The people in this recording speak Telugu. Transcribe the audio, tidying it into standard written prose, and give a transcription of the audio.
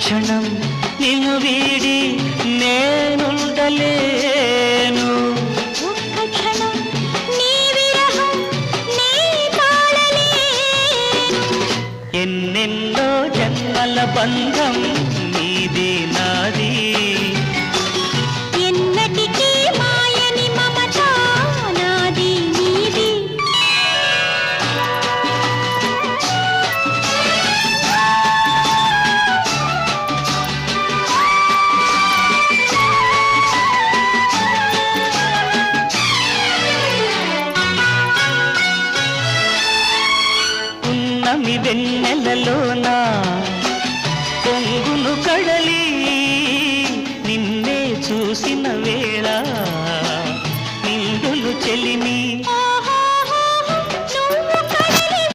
క్షణం నిన్ను వీడి నేనుండలేను. ఒక్క క్షణం నీ విరహం నీ తాళలేను. ఎన్నెన్నో జన్మల బంధం నీది నాది, ఎన్నటికీ మాయని మమత నాది నీది. ఉన్నమి వెన్నెలలోన పొంగును కడలి నిన్నే చూసిన వేళ నిండులు చెలిమి